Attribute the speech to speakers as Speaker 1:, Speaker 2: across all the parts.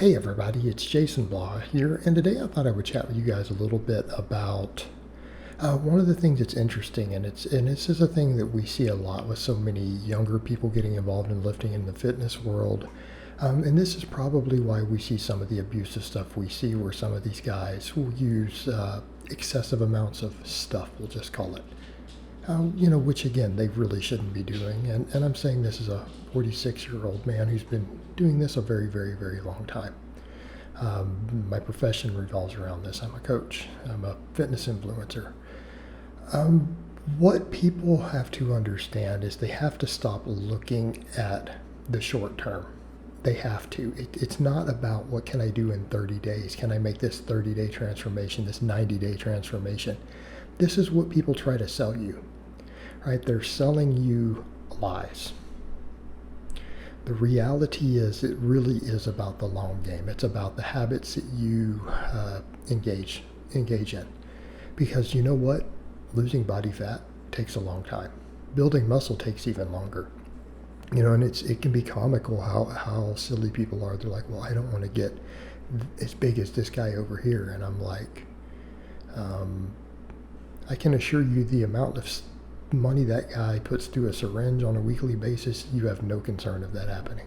Speaker 1: Hey everybody, it's Jason Blaha here, and today I thought I would chat with you guys a little bit about one of the things that's interesting, and this is a thing that we see a lot with so many younger people getting involved in lifting in the fitness world, and this is probably why we see some of the abusive stuff we see, where some of these guys will use excessive amounts of stuff, we'll just call it. Which again, they really shouldn't be doing. And I'm saying this as a 46-year-old man who's been doing this a very, very, very long time. My profession revolves around this. I'm a coach. I'm a fitness influencer. What people have to understand is they have to stop looking at the short term. They have to. It's not about what can I do in 30 days. Can I make this 30-day transformation, this 90-day transformation? This is what people try to sell you, right? They're selling you lies. The reality is it really is about the long game. It's about the habits that you engage in. Because you know what? Losing body fat takes a long time. Building muscle takes even longer. And it can be comical how silly people are. They're like, well, I don't want to get as big as this guy over here. And I'm like, I can assure you the amount of money that guy puts through a syringe on a weekly basis, you have no concern of that happening.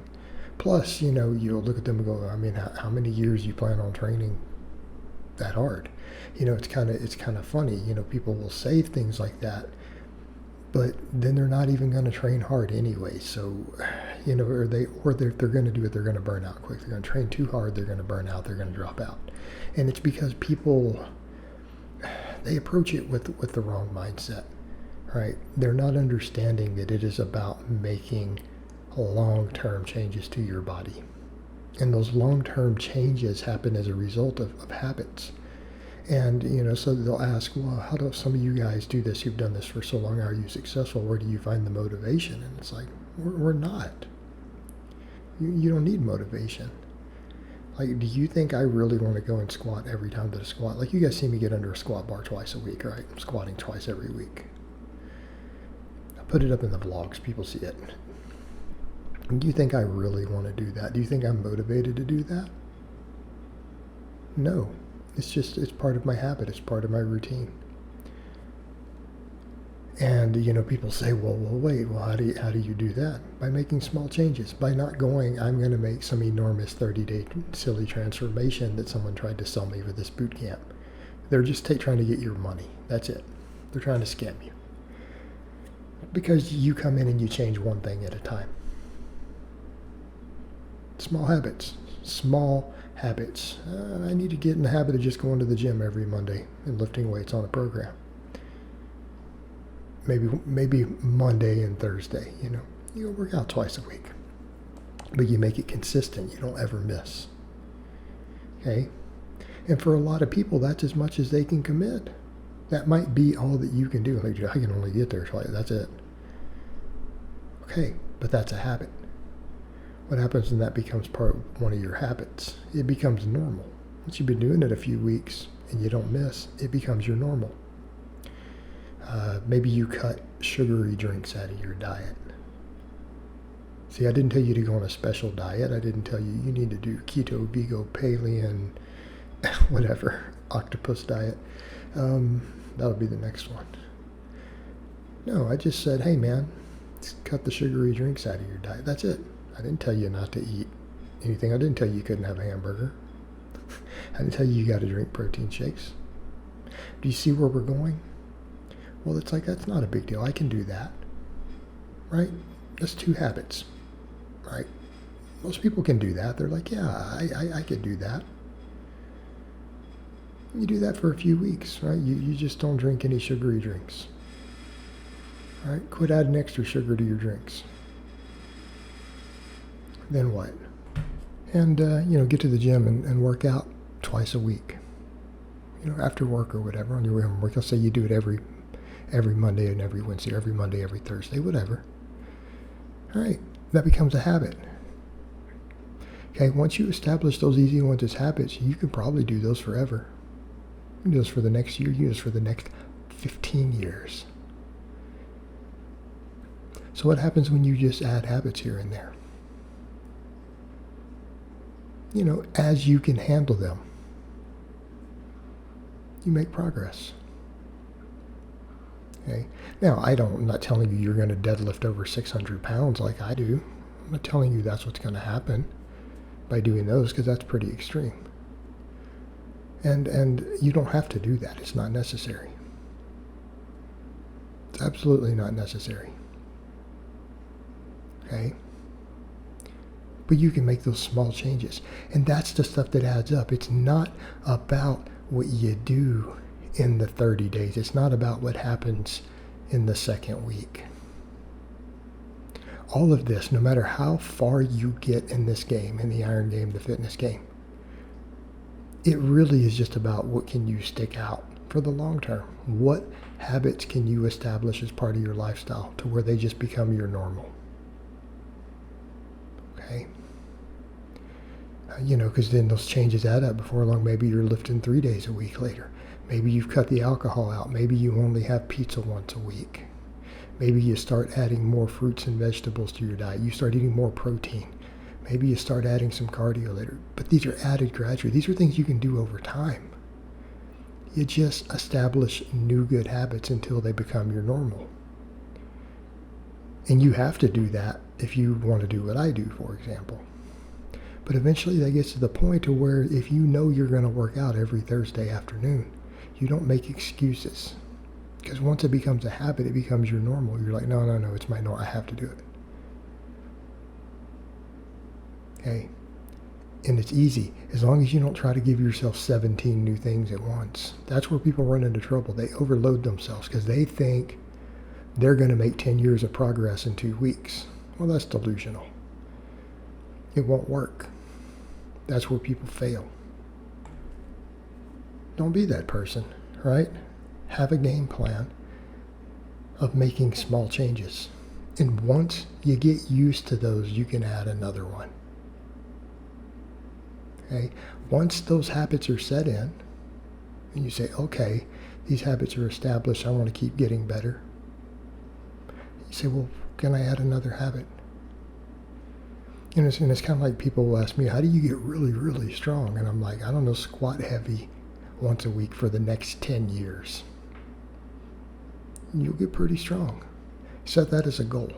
Speaker 1: Plus, you'll look at them and go, I mean, how many years you plan on training that hard? It's kind of funny. People will say things like that, but then they're not even going to train hard anyway. So, or they're going to do it, they're going to burn out quick. They're going to train too hard, they're going to burn out, they're going to drop out. And it's because people, they approach it with the wrong mindset, right? They're not understanding that it is about making long-term changes to your body. And those long-term changes happen as a result of habits. And, so they'll ask, well, how do some of you guys do this? You've done this for so long. Are you successful? Where do you find the motivation? And it's like, we're not. You don't need motivation. Like, do you think I really want to go and squat every time that I squat? Like, you guys see me get under a squat bar twice a week, right? I'm squatting twice every week. I put it up in the vlogs. People see it. Do you think I really want to do that? Do you think I'm motivated to do that? No. It's part of my habit. It's part of my routine. And, people say, well, wait, how do you do that? By making small changes. By not going, I'm going to make some enormous 30-day silly transformation that someone tried to sell me for this boot camp. They're just trying to get your money. That's it. They're trying to scam you. Because you come in and you change one thing at a time. Small habits. Small habits. I need to get in the habit of just going to the gym every Monday and lifting weights on a program. Maybe Monday and Thursday, you work out twice a week, but you make it consistent. You don't ever miss. Okay. And for a lot of people, that's as much as they can commit. That might be all that you can do. Like, I can only get there twice. That's it. Okay. But that's a habit. What happens when that becomes one of your habits? It becomes normal. Once you've been doing it a few weeks and you don't miss, it becomes your normal. Maybe you cut sugary drinks out of your diet. See, I didn't tell you to go on a special diet. I didn't tell you need to do keto, vegan, paleo, whatever, octopus diet. That'll be the next one. No, I just said, hey man, cut the sugary drinks out of your diet. That's it. I didn't tell you not to eat anything. I didn't tell you couldn't have a hamburger. I didn't tell you got to drink protein shakes. Do you see where we're going? Well, it's like, that's not a big deal. I can do that, right? That's 2 habits, right? Most people can do that. They're like, yeah, I could do that. You do that for a few weeks, right? You just don't drink any sugary drinks, right? Quit adding extra sugar to your drinks. Then what? And, get to the gym and work out twice a week, after work or whatever on your way home from work. Let's say you do it every Monday and every Wednesday, every Monday, every Thursday, whatever. All right, that becomes a habit. Okay, once you establish those easy ones as habits, you can probably do those forever. You can do those for the next year, you can do this for the next 15 years. So what happens when you just add habits here and there? as you can handle them, you make progress. Okay. Now, I'm not telling you you're going to deadlift over 600 pounds like I do. I'm not telling you that's what's going to happen by doing those, because that's pretty extreme. And you don't have to do that. It's not necessary. It's absolutely not necessary. Okay? But you can make those small changes. And that's the stuff that adds up. It's not about what you do in the 30 days. It's not about what happens in the second week. All of this, no matter how far you get in this game, in the iron game, the fitness game, it really is just about what can you stick out for the long term. What habits can you establish as part of your lifestyle to where they just become your normal? Okay? Because then those changes add up. Before long, maybe you're lifting 3 days a week later. Maybe you've cut the alcohol out. Maybe you only have pizza once a week. Maybe you start adding more fruits and vegetables to your diet. You start eating more protein. Maybe you start adding some cardio later. But these are added gradually. These are things you can do over time. You just establish new good habits until they become your normal. And you have to do that if you want to do what I do, for example. But eventually that gets to the point to where if you know you're going to work out every Thursday afternoon, you don't make excuses. Because once it becomes a habit, it becomes your normal. You're like, no, it's my normal. I have to do it. Okay? And it's easy. As long as you don't try to give yourself 17 new things at once. That's where people run into trouble. They overload themselves because they think they're going to make 10 years of progress in 2 weeks. Well, that's delusional. It won't work. That's where people fail. Don't be that person, right? Have a game plan of making small changes. And once you get used to those, you can add another one. Okay? Once those habits are set in, and you say, okay, these habits are established, I want to keep getting better. You say, well, can I add another habit? And it's kind of like people will ask me, how do you get really, really strong? And I'm like, I don't know, squat heavy once a week for the next 10 years. You'll get pretty strong. Set that as a goal.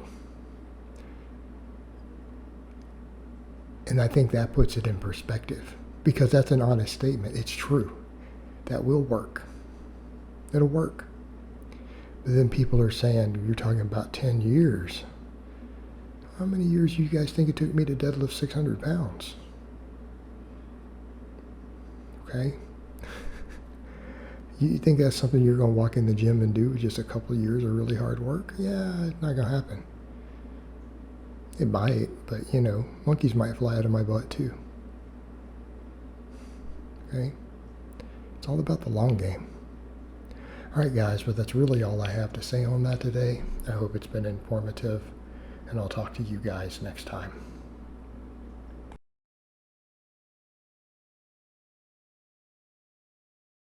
Speaker 1: And I think that puts it in perspective, because that's an honest statement. It's true. That will work. It'll work. But then people are saying, you're talking about 10 years. How many years do you guys think it took me to deadlift 600 pounds? Okay? You think that's something you're going to walk in the gym and do with just a couple of years of really hard work? Yeah, it's not going to happen. It might, but monkeys might fly out of my butt too. Okay? It's all about the long game. All right, guys, but that's really all I have to say on that today. I hope it's been informative, and I'll talk to you guys next time.